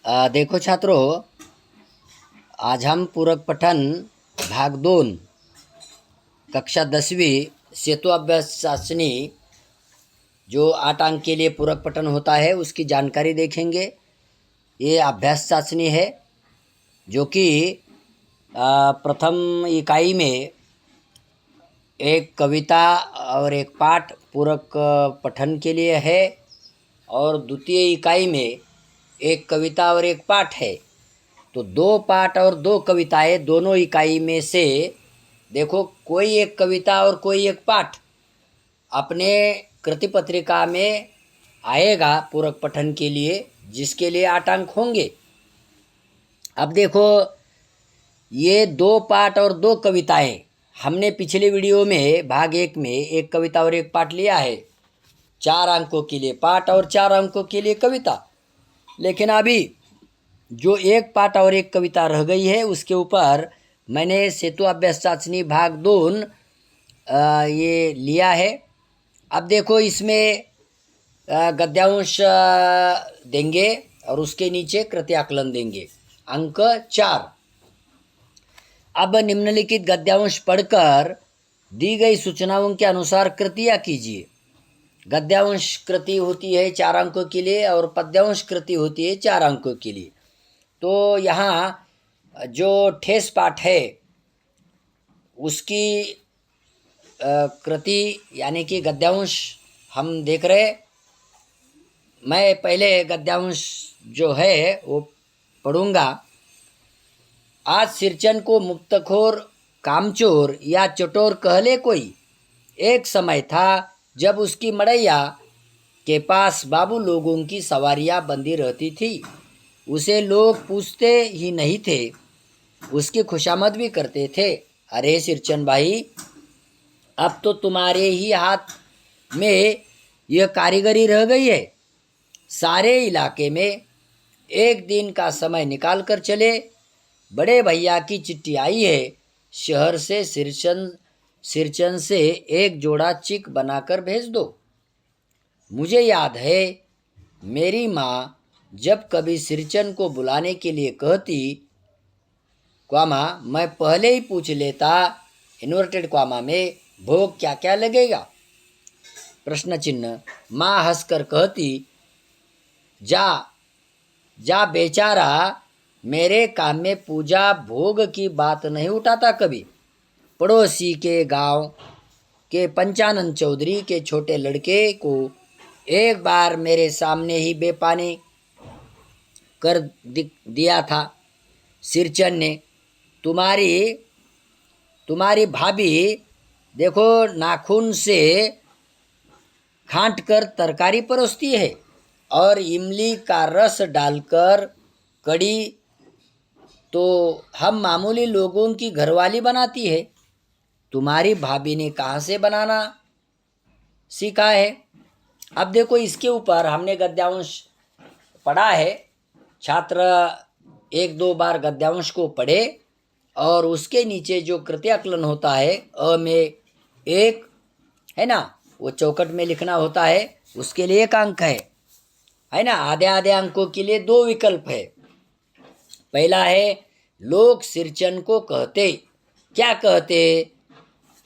देखो छात्रों, आज हम पूरक पठन भाग 2 कक्षा 10वीं सेतु अभ्यास चाशनी जो 8 अंक के लिए पूरक पठन होता है उसकी जानकारी देखेंगे। ये अभ्यास चाशनी है जो कि प्रथम इकाई में एक कविता और एक पाठ पूरक पठन के लिए है और द्वितीय इकाई में एक कविता और एक पाठ है। तो 2 पाठ और 2 कविताएं दोनों इकाई में से देखो, कोई एक कविता और कोई एक पाठ अपने कृति पत्रिका में आएगा पूरक पठन के लिए, जिसके लिए 8 अंक होंगे। अब देखो, ये 2 पाठ और 2 कविताएं हमने पिछले वीडियो में भाग 1 में एक कविता और एक पाठ लिया है, 4 अंकों के लिए पाठ और 4 अंकों के लिए कविता। लेकिन अभी जो एक पाठ और एक कविता रह गई है उसके ऊपर मैंने सेतु अभ्यास चाशनी भाग 2 ये लिया है। अब देखो, इसमें गद्यांश देंगे और उसके नीचे कृति आकलन देंगे, अंक 4। अब निम्नलिखित गद्यांश पढ़कर दी गई सूचनाओं के अनुसार कृतियाँ कीजिए। गद्यांश कृति होती है 4 अंकों के लिए और पद्यांश कृति होती है 4 अंकों के लिए। तो यहाँ जो ठेस पाठ है उसकी कृति यानी कि गद्यांश हम देख रहे। मैं पहले गद्यांश जो है वो पढ़ूंगा। आज सिरचन को मुक्तखोर, कामचोर या चटोर कहले कोई। एक समय था जब उसकी मड़ैया के पास बाबू लोगों की सवारियां बंधी रहती थी। उसे लोग पूछते ही नहीं थे, उसकी खुशामद भी करते थे। अरे सिरचन भाई, अब तो तुम्हारे ही हाथ में यह कारीगरी रह गई है। सारे इलाके में एक दिन का समय निकाल कर चले। बड़े भैया की चिट्ठी आई है, शहर से सिरचन से एक जोड़ा चिक बनाकर भेज दो। मुझे याद है, मेरी माँ जब कभी सिरचन को बुलाने के लिए कहती, क्वामा मैं पहले ही पूछ लेता, इन्वर्टेड क्वामा में, भोग क्या क्या लगेगा, प्रश्न चिन्ह। माँ हंसकर कहती, जा जा बेचारा, मेरे काम में पूजा भोग की बात नहीं उठाता कभी। पड़ोसी के गांव के पंचानन चौधरी के छोटे लड़के को एक बार मेरे सामने ही बेपानी कर दिया था सिरचन ने। तुम्हारी भाभी देखो नाखून से खांट कर तरकारी परोसती है और इमली का रस डालकर कड़ी तो हम मामूली लोगों की घरवाली बनाती है। तुम्हारी भाभी ने कहाँ से बनाना सीखा है? अब देखो, इसके ऊपर हमने गद्यांश पढ़ा है। छात्र 1-2 बार गद्यांश को पढ़े और उसके नीचे जो कृति आकलन होता है अ में 1 है ना, वो चौखट में लिखना होता है, उसके लिए 1 अंक है ना। आधे आधे अंकों के लिए 2 विकल्प है। पहला है, लोग सिरचन को कहते, क्या कहते?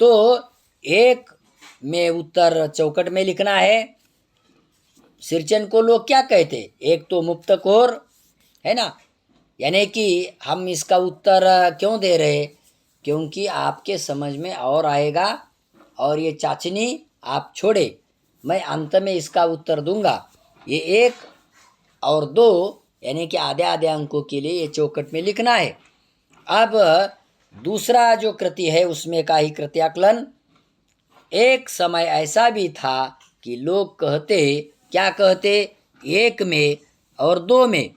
तो 1 में उत्तर चौखट में लिखना है। सिरचन को लोग क्या कहते? एक तो मुक्तखोर है ना, यानी कि हम इसका उत्तर क्यों दे रहे? क्योंकि आपके समझ में और आएगा और ये चाचनी आप छोड़े, मैं अंत में इसका उत्तर दूंगा। ये 1 और 2 यानी कि आधे आधे अंकों के लिए ये चौखट में लिखना है। अब दूसरा जो कृति है उसमें का ही कृति आकलन। एक समय ऐसा भी था कि लोग कहते, क्या कहते? 1 में और 2 में।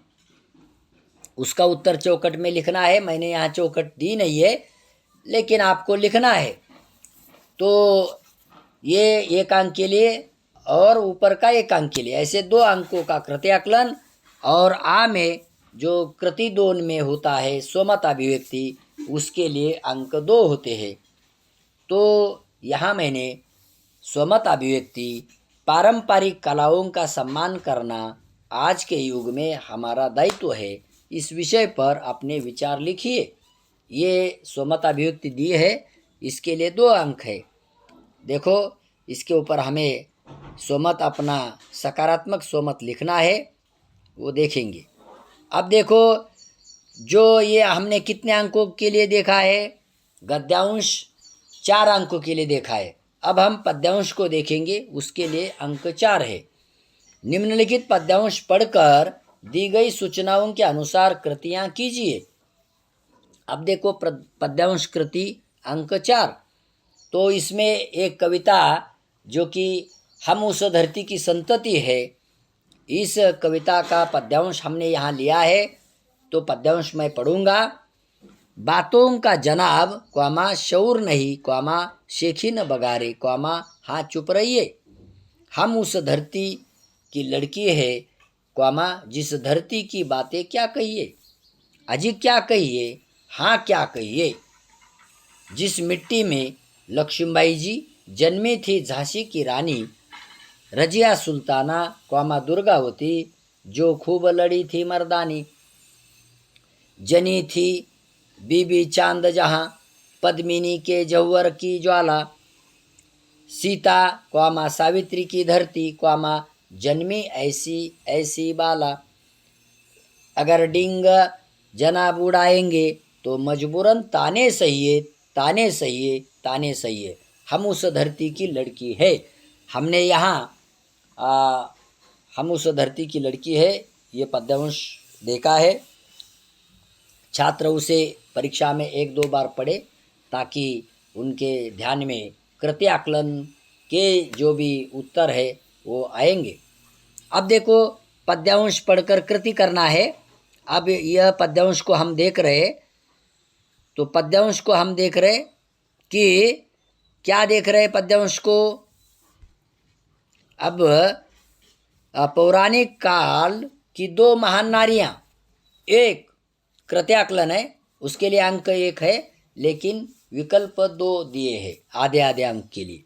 उसका उत्तर चौखट में लिखना है। मैंने यहाँ चौखट दी नहीं है, लेकिन आपको लिखना है। तो ये 1 अंक के लिए और ऊपर का 1 अंक के लिए, ऐसे 2 अंकों का कृति आकलन। और आ में जो कृति 2 में होता है स्वमत अभिव्यक्ति, उसके लिए अंक 2 होते हैं। तो यहाँ मैंने स्वमत अभिव्यक्ति, पारंपरिक कलाओं का सम्मान करना, आज के युग में हमारा दायित्व है। इस विषय पर अपने विचार लिखिए। ये स्वमत अभिव्यक्ति दी है, इसके लिए 2 अंक है। देखो, इसके ऊपर हमें स्वमत, अपना सकारात्मक स्वमत लिखना है, वो देखेंगे। अब देखो, जो ये हमने कितने अंकों के लिए देखा है? गद्यांश 4 अंकों के लिए देखा है। अब हम पद्यांश को देखेंगे, उसके लिए अंक 4 है। निम्नलिखित पद्यांश पढ़कर दी गई सूचनाओं के अनुसार कृतियां कीजिए। अब देखो, पद्यांश कृति अंक 4। तो इसमें एक कविता जो कि हम उस धरती की संतति है, इस कविता का पद्यांश हमने यहाँ लिया है। तो पद्यांश मैं पढ़ूंगा। बातों का जनाब, क्वामा शौर नहीं, क्वामा शेखी न बगारे, क्वामा हाँ चुप रहिए। हम उस धरती की लड़की है, क्वामा जिस धरती की बातें क्या कहिए। अजी क्या कहिए, हाँ क्या कहिए। जिस मिट्टी में लक्ष्मीबाई जी जन्मी थी, झांसी की रानी, रजिया सुल्ताना, क्वामा दुर्गावती, जो खूब लड़ी थी मर्दानी। जनी थी बीबी चांद जहाँ, पद्मिनी के जौहर की ज्वाला। सीता, क्वामा सावित्री की धरती, क्वामा जन्मी ऐसी ऐसी बाला। अगर डिंग जनाब उड़ाएंगे तो मजबूरन ताने सहिए, ताने सहिए, ताने सहिए। हम उस धरती की लड़की है। हमने यहाँ हम उस धरती की लड़की है, ये पद्यांश देखा है। छात्र उसे परीक्षा में 1-2 बार पढ़े, ताकि उनके ध्यान में कृति आकलन के जो भी उत्तर है वो आएंगे। अब देखो, पद्यांश पढ़कर कृति करना है। अब यह पद्यांश को हम देख रहे, तो पद्यांश को हम देख रहे कि क्या देख रहे पद्यांश को। अब पौराणिक काल की 2 महान नारियां, एक कृत्याकलन है, उसके लिए अंक 1 है, लेकिन विकल्प 2 दिए हैं आधे आधे अंक के लिए।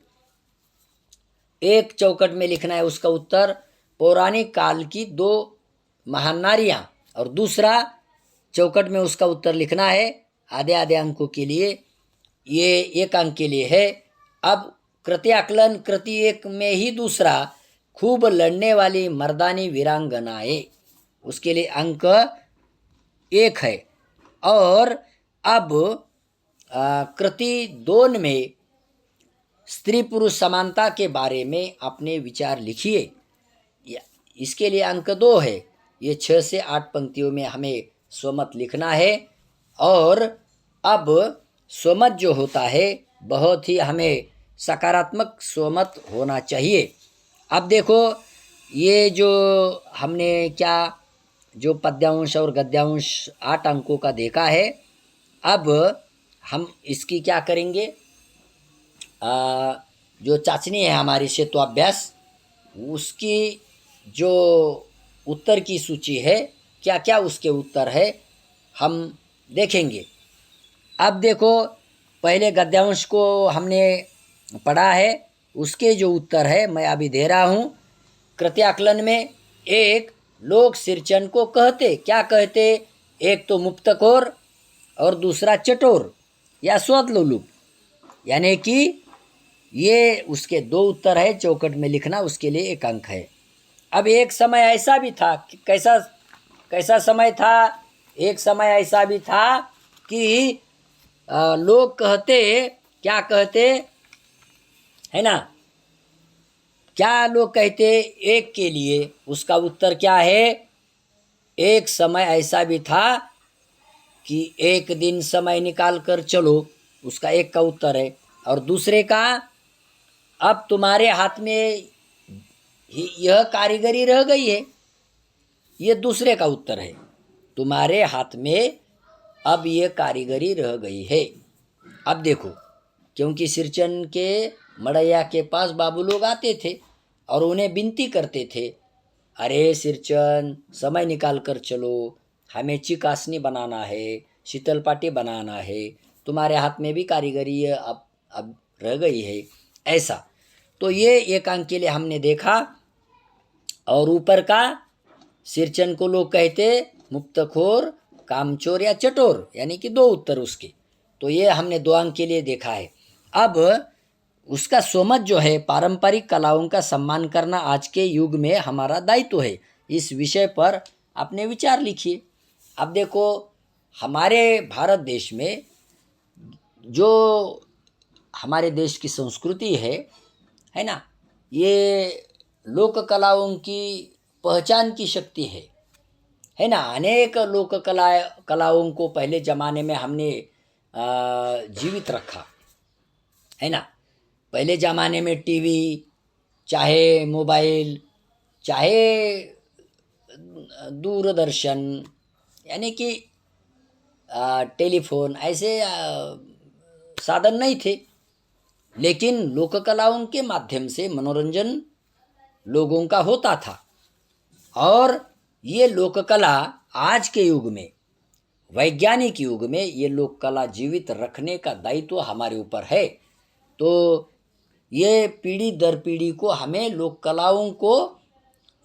एक चौकट में लिखना है उसका उत्तर, पौराणिक काल की 2 महान नारियां, और दूसरा चौकट में उसका उत्तर लिखना है आधे आधे अंकों के लिए। ये 1 अंक के लिए है। अब कृत्याकलन कृति 1 में ही दूसरा, खूब लड़ने वाली मर्दानी वीरांगनाएं, उसके लिए अंक 1 है। और अब कृति 2 में स्त्री पुरुष समानता के बारे में अपने विचार लिखिए। इसके लिए अंक 2 है। ये 6 से 8 पंक्तियों में हमें स्वमत लिखना है। और अब स्वमत जो होता है, बहुत ही हमें सकारात्मक स्वमत होना चाहिए। अब देखो, ये जो हमने क्या जो पद्यांश और गद्यांश 8 अंकों का देखा है, अब हम इसकी क्या करेंगे, जो चाचनी है हमारी सेतुअभ्यास, उसकी जो उत्तर की सूची है, क्या क्या उसके उत्तर है, हम देखेंगे। अब देखो, पहले गद्यांश को हमने पढ़ा है, उसके जो उत्तर है मैं अभी दे रहा हूँ। कृत्याकलन में 1, लोग सिरचन को कहते, क्या कहते, एक तो मुफ्तखोर और दूसरा चटोर या स्वदलुलुप, यानी कि ये उसके 2 उत्तर है। चौकट में लिखना, उसके लिए 1 अंक है। अब एक समय ऐसा भी था कि कैसा समय था, एक समय ऐसा भी था कि लोग कहते, क्या कहते है ना, क्या लोग कहते एक के लिए, उसका उत्तर क्या है, एक समय ऐसा भी था कि एक दिन समय निकाल कर चलो, उसका 1 का उत्तर है। और दूसरे का, अब तुम्हारे हाथ में यह कारीगरी रह गई है, ये दूसरे का उत्तर है। तुम्हारे हाथ में अब ये कारीगरी रह गई है। अब देखो, क्योंकि सिरचन के मड़ैया के पास बाबू लोग आते थे और उन्हें विनती करते थे, अरे सिरचन, समय निकाल कर चलो, हमें चिकासनी बनाना है, शीतल पाटी बनाना है, तुम्हारे हाथ में भी कारीगरी अब रह गई है, ऐसा। तो ये 1 अंक के लिए हमने देखा। और ऊपर का सिरचन को लोग कहते मुक्तखोर, कामचोर या चटोर, यानी कि 2 उत्तर उसके। तो ये हमने 2 अंक के लिए देखा है। अब उसका सोमत जो है, पारंपरिक कलाओं का सम्मान करना आज के युग में हमारा दायित्व है। इस विषय पर अपने विचार लिखिए। अब देखो, हमारे भारत देश में जो हमारे देश की संस्कृति है ना, ये लोक कलाओं की पहचान की शक्ति है ना। अनेक लोक कलाओं को पहले ज़माने में हमने जीवित रखा है ना। पहले ज़माने में टीवी, चाहे मोबाइल, चाहे दूरदर्शन, यानी कि टेलीफोन, ऐसे साधन नहीं थे, लेकिन लोक कलाओं के माध्यम से मनोरंजन लोगों का होता था। और ये लोक कला आज के युग में, वैज्ञानिक युग में, ये लोक कला जीवित रखने का दायित्व हमारे ऊपर है। तो ये पीढ़ी दर पीढ़ी को हमें लोक कलाओं को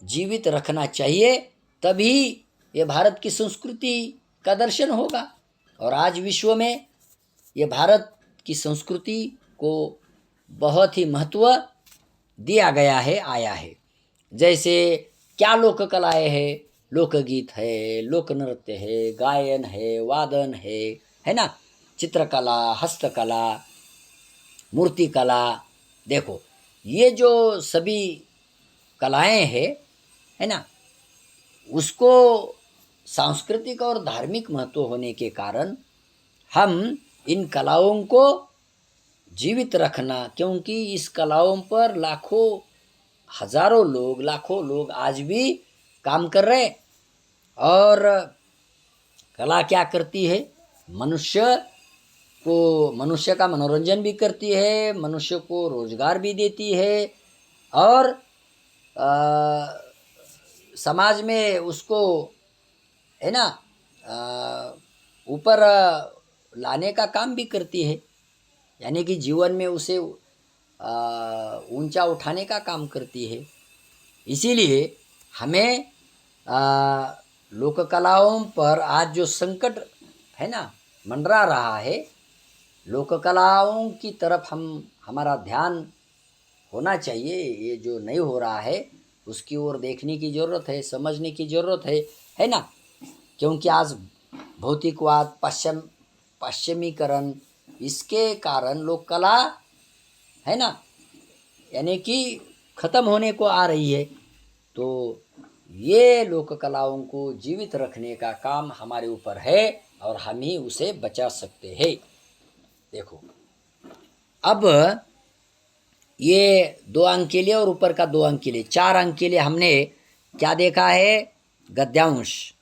जीवित रखना चाहिए, तभी ये भारत की संस्कृति का दर्शन होगा। और आज विश्व में ये भारत की संस्कृति को बहुत ही महत्व दिया गया है, आया है। जैसे क्या लोक कलाएँ हैं, लोकगीत है, लोक नृत्य है, गायन है, वादन है ना, चित्रकला, हस्तकला, मूर्ति कला। देखो, ये जो सभी कलाएं हैं, है ना, उसको सांस्कृतिक और धार्मिक महत्व होने के कारण हम इन कलाओं को जीवित रखना, क्योंकि इस कलाओं पर लाखों, हजारों लोग, लाखों लोग आज भी काम कर रहे हैं। और कला क्या करती है, मनुष्य का मनोरंजन भी करती है, मनुष्य को रोजगार भी देती है, और समाज में उसको, है ना, ऊपर लाने का काम भी करती है, यानी कि जीवन में उसे ऊंचा उठाने का काम करती है। इसीलिए हमें लोक कलाओं पर आज जो संकट है ना मंडरा रहा है, लोक कलाओं की तरफ हमारा ध्यान होना चाहिए। ये जो नहीं हो रहा है उसकी ओर देखने की ज़रूरत है, समझने की ज़रूरत है ना। क्योंकि आज भौतिकवाद, पश्चिमीकरण, इसके कारण लोक कला, है ना, यानी कि ख़त्म होने को आ रही है। तो ये लोक कलाओं को जीवित रखने का काम हमारे ऊपर है और हम ही उसे बचा सकते हैं। देखो, अब ये 2 अंक के लिए और ऊपर का 2 अंक के लिए, 4 अंक के लिए हमने क्या देखा है, गद्यांश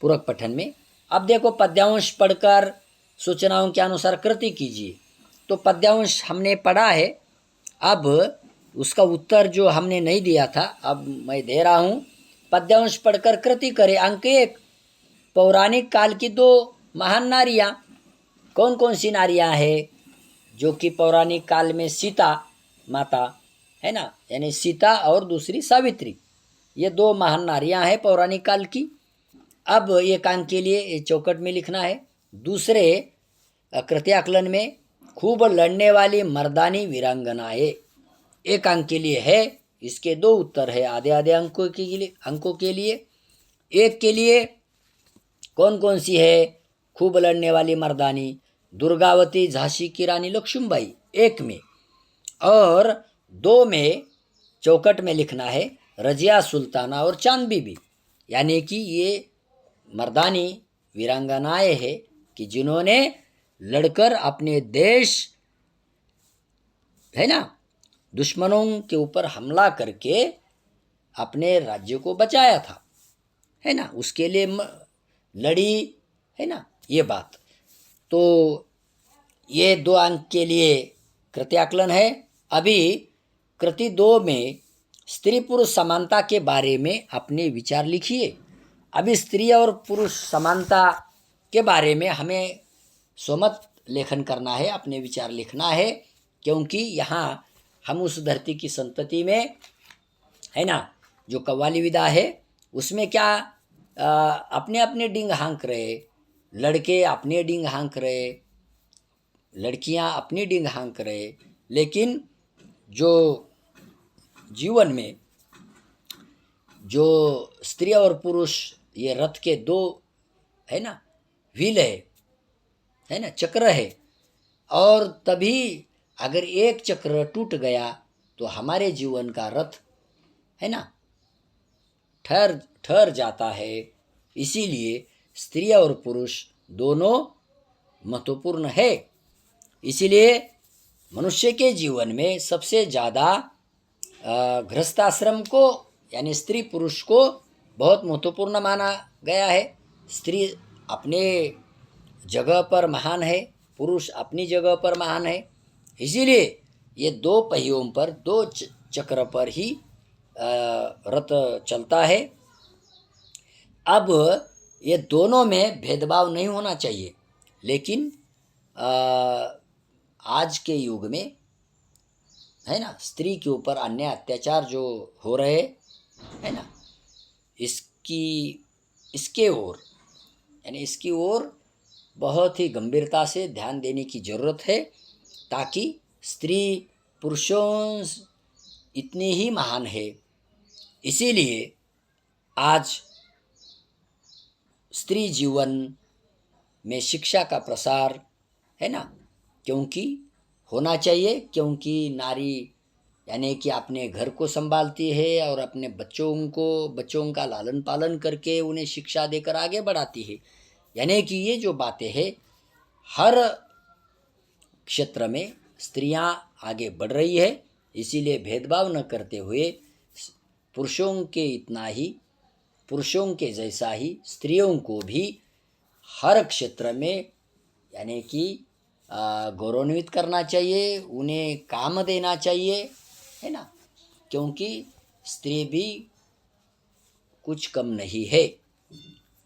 पूरक पठन में। अब देखो, पद्यांश पढ़कर सूचनाओं के अनुसार कृति कीजिए। तो पद्यांश हमने पढ़ा है, अब उसका उत्तर जो हमने नहीं दिया था अब मैं दे रहा हूँ। पद्यांश पढ़कर कृति करे। अंक 1, पौराणिक काल की 2 महान नारियाँ। कौन कौन सी नारियाँ हैं जो कि पौराणिक काल में सीता माता, है ना, यानी सीता और दूसरी सावित्री, ये 2 महान नारियाँ हैं पौराणिक काल की। अब 1 अंक के लिए चौकट में लिखना है। दूसरे कृत्याकलन में खूब लड़ने वाली मर्दानी वीरांगनाएं, 1 अंक के लिए है। इसके 2 उत्तर है आधे आधे अंकों के लिए। 1 के लिए कौन कौन सी है खूब लड़ने वाली मर्दानी, दुर्गावती, झांसी की रानी लक्ष्मीबाई 1 में, और 2 में चौकट में लिखना है रजिया सुल्ताना और चांद बीबी, यानी कि ये मर्दानी वीरांगनाएं हैं कि जिन्होंने लड़कर अपने देश, है ना, दुश्मनों के ऊपर हमला करके अपने राज्य को बचाया था, है ना, उसके लिए लड़ी, है ना, ये बात। तो ये 2 अंक के लिए कृत्याकलन है। अभी कृति 2 में स्त्री पुरुष समानता के बारे में अपने विचार लिखिए। अभी स्त्री और पुरुष समानता के बारे में हमें स्वमत लेखन करना है, अपने विचार लिखना है, क्योंकि यहाँ हम उस धरती की संतति में, है ना, जो कव्वाली विदा है उसमें क्या अपने अपने डिंग हाँक रहे, लड़के अपने डिंग हाँक रहे, लड़कियां अपनी डिंग हाँक रहे, लेकिन जो जीवन में जो स्त्री और पुरुष ये रथ के दो है ना व्हील है ना चक्र है, और तभी अगर एक चक्र टूट गया तो हमारे जीवन का रथ है ना ठहर ठहर जाता है। इसीलिए स्त्री और पुरुष दोनों महत्वपूर्ण है। इसीलिए मनुष्य के जीवन में सबसे ज़्यादा गृहस्थाश्रम को यानी स्त्री पुरुष को बहुत महत्वपूर्ण माना गया है। स्त्री अपने जगह पर महान है, पुरुष अपनी जगह पर महान है। इसीलिए ये दो पहियों पर, दो चक्र पर ही रथ चलता है। अब ये दोनों में भेदभाव नहीं होना चाहिए, लेकिन आज के युग में है ना स्त्री के ऊपर अन्य अत्याचार जो हो रहे है ना, इसके ओर यानी इसकी ओर बहुत ही गंभीरता से ध्यान देने की ज़रूरत है, ताकि स्त्री पुरुषों इतनी ही महान है। इसीलिए आज स्त्री जीवन में शिक्षा का प्रसार है ना, क्योंकि होना चाहिए, क्योंकि नारी यानी कि अपने घर को संभालती है और अपने बच्चों का लालन पालन करके उन्हें शिक्षा देकर आगे बढ़ाती है। यानी कि ये जो बातें हैं हर क्षेत्र में स्त्रियां आगे बढ़ रही है। इसीलिए भेदभाव न करते हुए पुरुषों के जैसा ही स्त्रियों को भी हर क्षेत्र में यानी कि गौरवान्वित करना चाहिए, उन्हें काम देना चाहिए है ना, क्योंकि स्त्री भी कुछ कम नहीं है।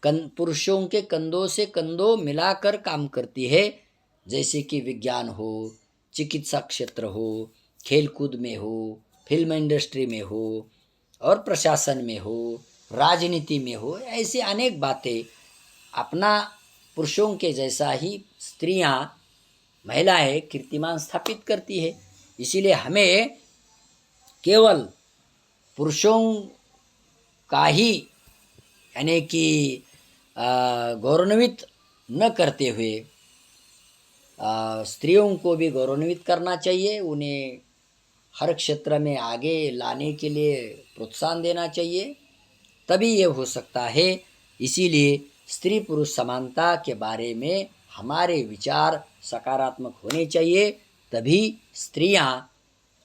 पुरुषों के कंधों से कंधों मिलाकर काम करती है, जैसे कि विज्ञान हो, चिकित्सा क्षेत्र हो, खेलकूद में हो, फिल्म इंडस्ट्री में हो, और प्रशासन में हो, राजनीति में हो, ऐसी अनेक बातें अपना पुरुषों के जैसा ही स्त्रियां महिलाएं कीर्तिमान स्थापित करती है। इसीलिए हमें केवल पुरुषों का ही यानी कि गौरवान्वित न करते हुए स्त्रियों को भी गौरवान्वित करना चाहिए, उन्हें हर क्षेत्र में आगे लाने के लिए प्रोत्साहन देना चाहिए, तभी ये हो सकता है। इसीलिए स्त्री पुरुष समानता के बारे में हमारे विचार सकारात्मक होने चाहिए, तभी स्त्रियां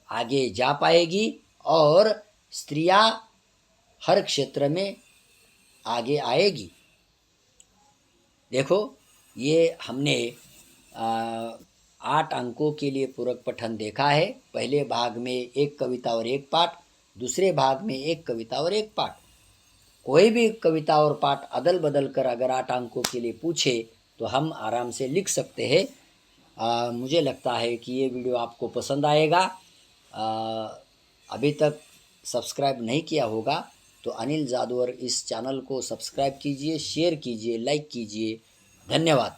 आगे जा पाएगी और स्त्रियां हर क्षेत्र में आगे आएगी। देखो, ये हमने 8 अंकों के लिए पूरक पठन देखा है। पहले भाग में एक कविता और एक पाठ, दूसरे भाग में एक कविता और एक पाठ। कोई भी कविता और पाठ अदल बदल कर अगर 8 अंकों के लिए पूछे तो हम आराम से लिख सकते हैं। मुझे लगता है कि ये वीडियो आपको पसंद आएगा। अभी तक सब्सक्राइब नहीं किया होगा तो अनिल जादूगर इस चैनल को सब्सक्राइब कीजिए, शेयर कीजिए, लाइक कीजिए। धन्यवाद।